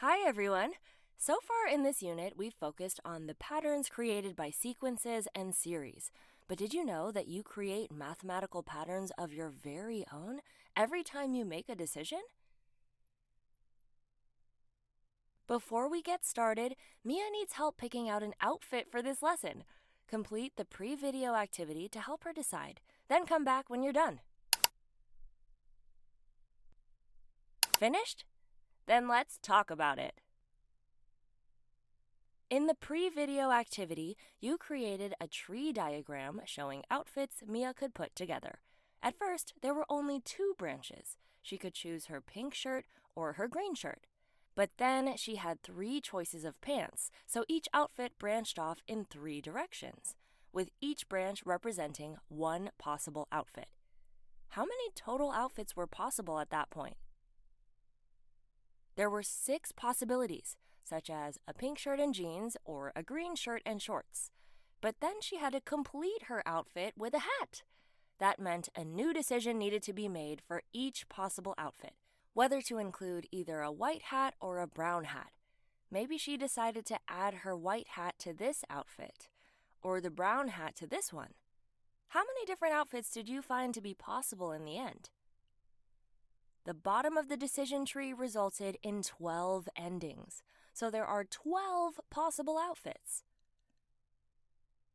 Hi everyone! So far in this unit, we've focused on the patterns created by sequences and series. But did you know that you create mathematical patterns of your very own every time you make a decision? Before we get started, Mia needs help picking out an outfit for this lesson. Complete the pre-video activity to help her decide. Then come back when you're done. Finished? Then let's talk about it. In the pre-video activity, you created a tree diagram showing outfits Mia could put together. At first, there were only 2 branches. She could choose her pink shirt or her green shirt. But then she had 3 choices of pants, so each outfit branched off in 3 directions, with each branch representing one possible outfit. How many total outfits were possible at that point? There were 6 possibilities, such as a pink shirt and jeans or a green shirt and shorts. But then she had to complete her outfit with a hat. That meant a new decision needed to be made for each possible outfit, whether to include either a white hat or a brown hat. Maybe she decided to add her white hat to this outfit, or the brown hat to this one. How many different outfits did you find to be possible in the end? The bottom of the decision tree resulted in 12 endings, so there are 12 possible outfits.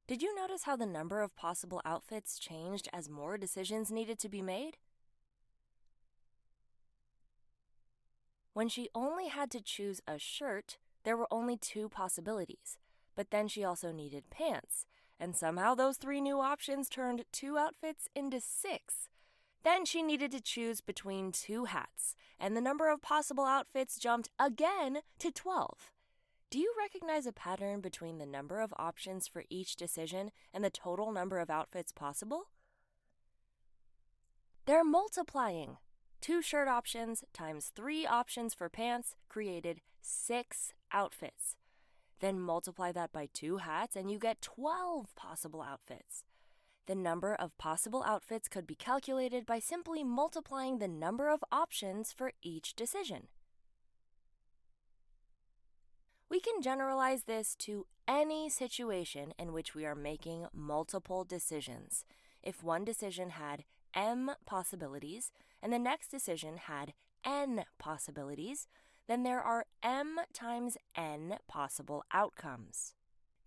Did you notice how the number of possible outfits changed as more decisions needed to be made? When she only had to choose a shirt, there were only 2 possibilities, but then she also needed pants, and somehow those 3 new options turned 2 outfits into 6. Then she needed to choose between 2 hats, and the number of possible outfits jumped again to 12. Do you recognize a pattern between the number of options for each decision and the total number of outfits possible? They're multiplying. 2 shirt options times 3 options for pants created 6 outfits. Then multiply that by 2 hats and you get 12 possible outfits. The number of possible outfits could be calculated by simply multiplying the number of options for each decision. We can generalize this to any situation in which we are making multiple decisions. If one decision had m possibilities and the next decision had n possibilities, then there are m times n possible outcomes.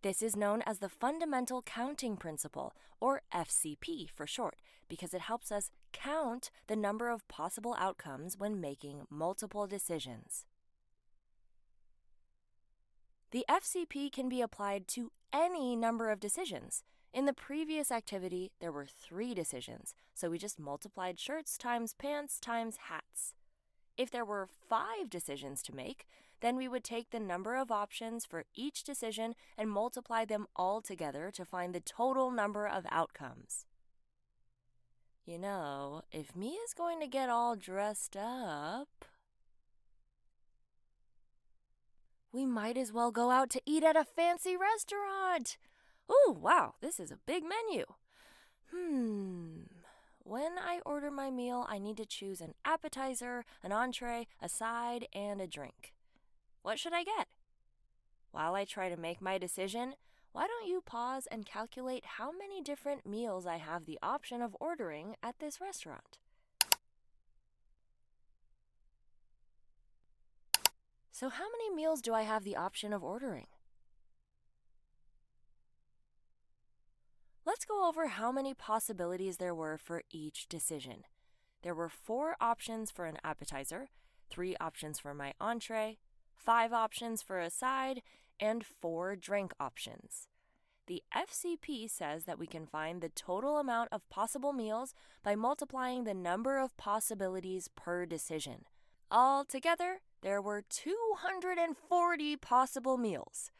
This is known as the fundamental counting principle, or FCP for short, because it helps us count the number of possible outcomes when making multiple decisions. The FCP can be applied to any number of decisions. In the previous activity, there were 3 decisions, so we just multiplied shirts times pants times hats. If there were 5 decisions to make, then we would take the number of options for each decision and multiply them all together to find the total number of outcomes. You know, if Mia's going to get all dressed up, we might as well go out to eat at a fancy restaurant. Ooh, wow, this is a big menu. When I order my meal, I need to choose an appetizer, an entree, a side, and a drink. What should I get? While I try to make my decision, why don't you pause and calculate how many different meals I have the option of ordering at this restaurant? So how many meals do I have the option of ordering? Let's go over how many possibilities there were for each decision. There were 4 options for an appetizer, 3 options for my entree, 5 options for a side, and 4 drink options. The FCP says that we can find the total amount of possible meals by multiplying the number of possibilities per decision. Altogether, there were 240 possible meals.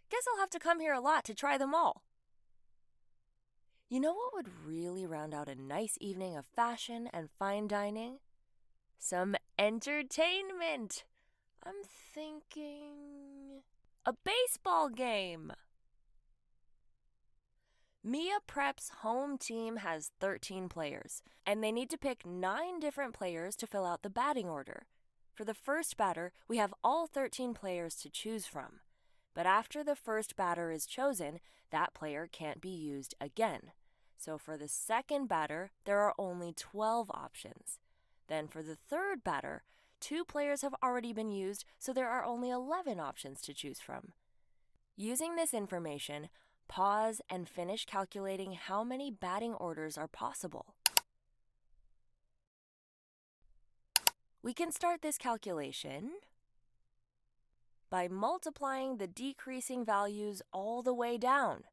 Guess I'll have to come here a lot to try them all. You know what would really round out a nice evening of fashion and fine dining? Some entertainment. I'm thinking a baseball game. MiaPrep's home team has 13 players, and they need to pick 9 different players to fill out the batting order. For the first batter, we have all 13 players to choose from. But after the first batter is chosen, that player can't be used again. So for the second batter, there are only 12 options. Then for the third batter, 2 players have already been used, so there are only 11 options to choose from. Using this information, pause and finish calculating how many batting orders are possible. We can start this calculation by multiplying the decreasing values all the way down.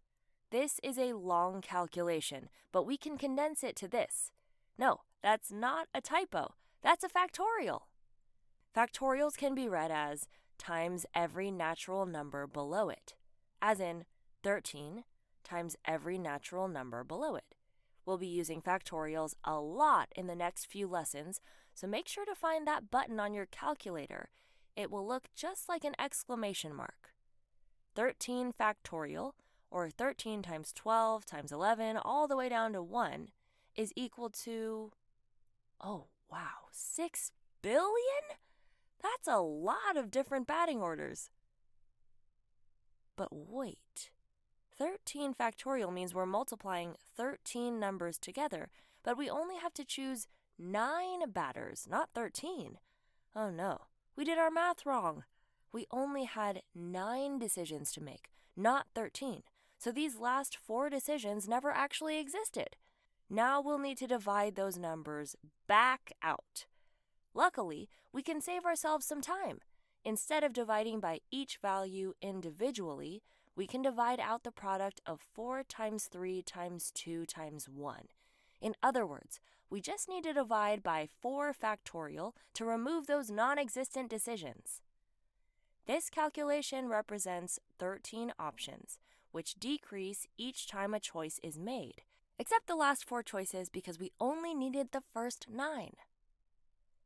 This is a long calculation, but we can condense it to this. No, that's not a typo. That's a factorial. Factorials can be read as times every natural number below it, as in 13 times every natural number below it. We'll be using factorials a lot in the next few lessons, so make sure to find that button on your calculator. It will look just like an exclamation mark. 13 factorial, or 13 times 12 times 11, all the way down to 1, is equal to, oh wow, 6 billion? That's a lot of different batting orders. But wait, 13 factorial means we're multiplying 13 numbers together, but we only have to choose 9 batters, not 13. Oh no, we did our math wrong. We only had 9 decisions to make, not 13. So these last 4 decisions never actually existed. Now we'll need to divide those numbers back out. Luckily, we can save ourselves some time. Instead of dividing by each value individually, we can divide out the product of 4 times 3 times 2 times 1. In other words, we just need to divide by 4 factorial to remove those non-existent decisions. This calculation represents 13 options, which decrease each time a choice is made, except the last 4 choices because we only needed the first 9.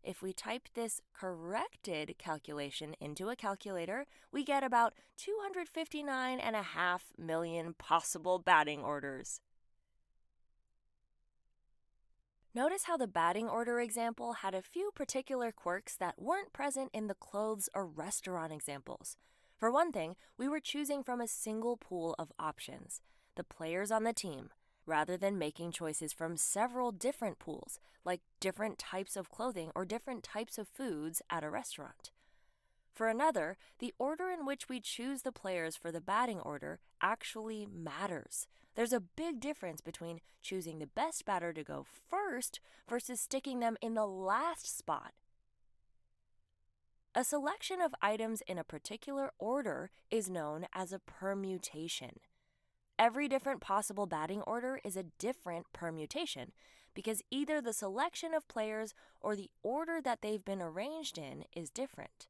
If we type this corrected calculation into a calculator, we get about 259.5 million possible batting orders. Notice how the batting order example had a few particular quirks that weren't present in the clothes or restaurant examples. For one thing, we were choosing from a single pool of options, the players on the team, rather than making choices from several different pools, like different types of clothing or different types of foods at a restaurant. For another, the order in which we choose the players for the batting order actually matters. There's a big difference between choosing the best batter to go first versus sticking them in the last spot. A selection of items in a particular order is known as a permutation. Every different possible batting order is a different permutation because either the selection of players or the order that they've been arranged in is different.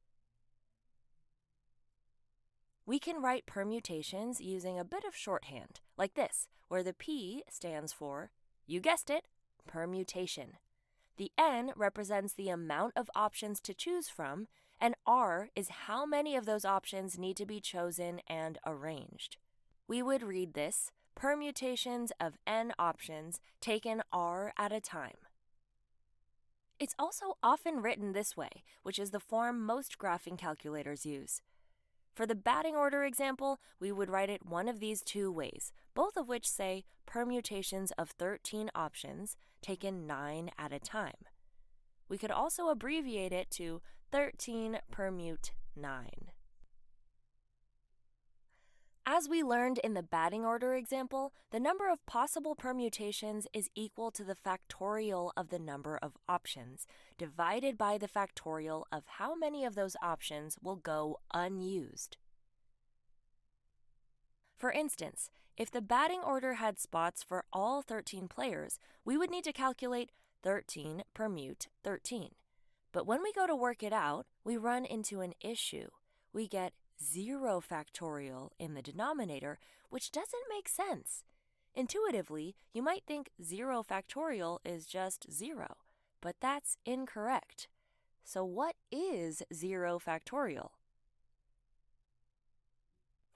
We can write permutations using a bit of shorthand, like this, where the P stands for, you guessed it, permutation. The N represents the amount of options to choose from, and R is how many of those options need to be chosen and arranged. We would read this, permutations of N options taken R at a time. It's also often written this way, which is the form most graphing calculators use. For the batting order example, we would write it one of these 2 ways, both of which say permutations of 13 options taken 9 at a time. We could also abbreviate it to 13 permute 9. As we learned in the batting order example, the number of possible permutations is equal to the factorial of the number of options, divided by the factorial of how many of those options will go unused. For instance, if the batting order had spots for all 13 players, we would need to calculate 13 permute 13. But when we go to work it out, we run into an issue. We get 0 factorial in the denominator, which doesn't make sense. Intuitively, you might think 0 factorial is just 0, but that's incorrect. So what is 0 factorial?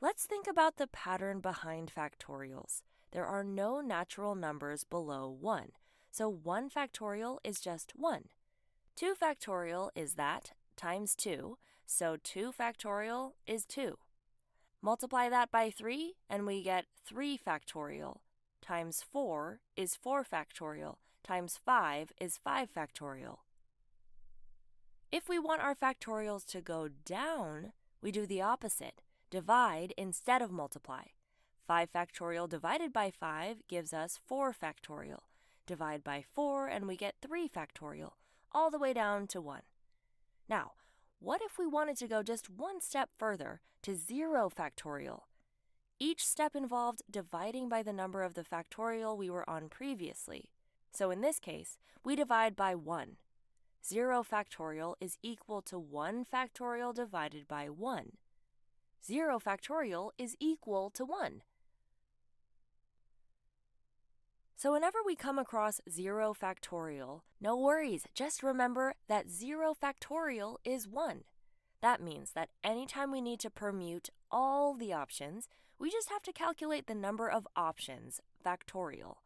Let's think about the pattern behind factorials. There are no natural numbers below 1, so 1 factorial is just 1. 2 factorial is that times 2, so 2 factorial is 2. Multiply that by 3, and we get 3 factorial, times 4 is 4 factorial, times 5 is 5 factorial. If we want our factorials to go down, we do the opposite, divide instead of multiply. 5 factorial divided by 5 gives us 4 factorial. Divide by 4 and we get 3 factorial, all the way down to 1. Now, what if we wanted to go just one step further to 0 factorial? Each step involved dividing by the number of the factorial we were on previously. So in this case, we divide by 1. 0 factorial is equal to 1 factorial divided by 1. 0 factorial is equal to 1. So whenever we come across 0 factorial, no worries, just remember that 0 factorial is 1. That means that anytime we need to permute all the options, we just have to calculate the number of options, factorial.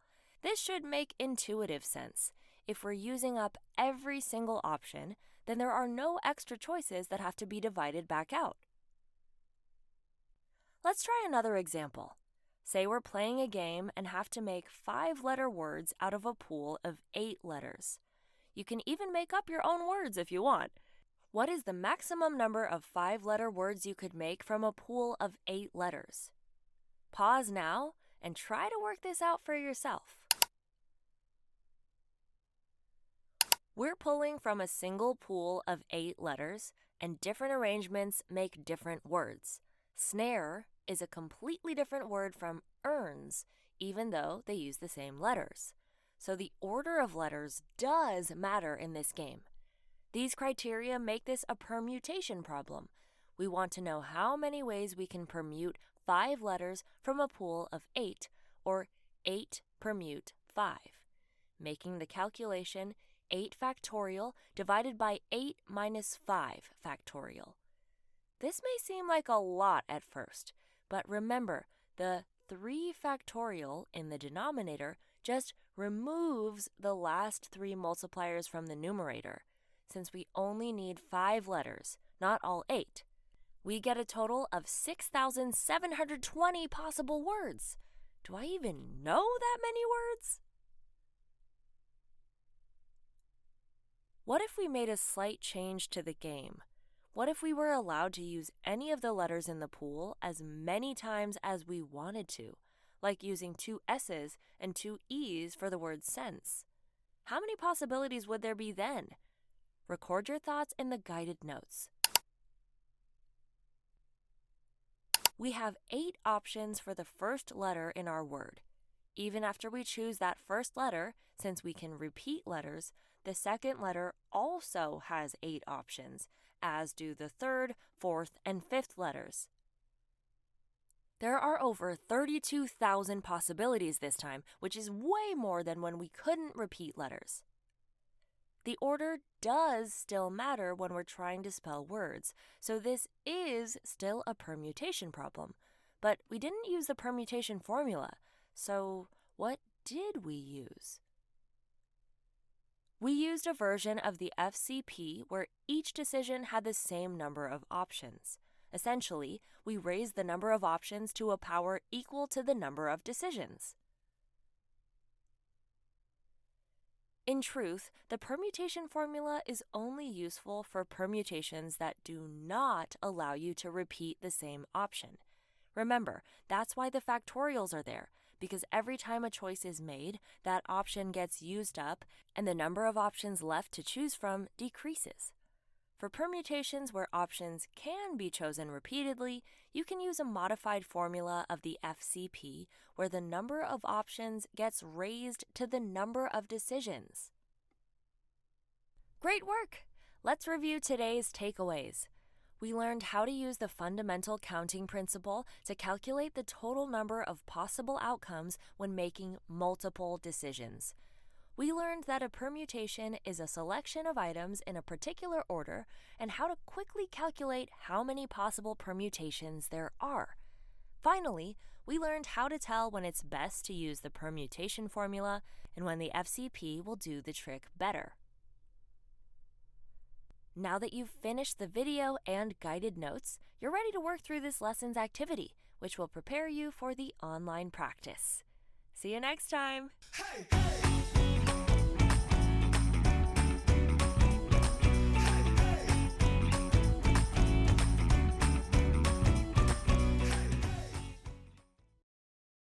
This should make intuitive sense. If we're using up every single option, then there are no extra choices that have to be divided back out. Let's try another example. Say we're playing a game and have to make 5-letter words out of a pool of 8 letters. You can even make up your own words if you want. What is the maximum number of 5-letter words you could make from a pool of 8 letters? Pause now and try to work this out for yourself. We're pulling from a single pool of 8 letters, and different arrangements make different words. Snare is a completely different word from earns, even though they use the same letters. So the order of letters does matter in this game. These criteria make this a permutation problem. We want to know how many ways we can permute 5 letters from a pool of 8, or 8 permute 5, making the calculation 8 factorial divided by 8 minus 5 factorial. This may seem like a lot at first, but remember, the 3 factorial in the denominator just removes the last 3 multipliers from the numerator, since we only need 5 letters, not all 8. We get a total of 6,720 possible words. Do I even know that many words? What if we made a slight change to the game? What if we were allowed to use any of the letters in the pool as many times as we wanted to, like using 2 S's and 2 E's for the word sense? How many possibilities would there be then? Record your thoughts in the guided notes. We have 8 options for the first letter in our word. Even after we choose that first letter, since we can repeat letters, the second letter also has 8 options, as do the third, fourth, and fifth letters. There are over 32,000 possibilities this time, which is way more than when we couldn't repeat letters. The order does still matter when we're trying to spell words, so this is still a permutation problem. But we didn't use the permutation formula, so what did we use? We used a version of the FCP where each decision had the same number of options. Essentially, we raised the number of options to a power equal to the number of decisions. In truth, the permutation formula is only useful for permutations that do not allow you to repeat the same option. Remember, that's why the factorials are there, because every time a choice is made, that option gets used up and the number of options left to choose from decreases. For permutations where options can be chosen repeatedly, you can use a modified formula of the FCP where the number of options gets raised to the number of decisions. Great work! Let's review today's takeaways. We learned how to use the fundamental counting principle to calculate the total number of possible outcomes when making multiple decisions. We learned that a permutation is a selection of items in a particular order and how to quickly calculate how many possible permutations there are. Finally, we learned how to tell when it's best to use the permutation formula and when the FCP will do the trick better. Now that you've finished the video and guided notes, you're ready to work through this lesson's activity, which will prepare you for the online practice. See you next time! Hey, hey.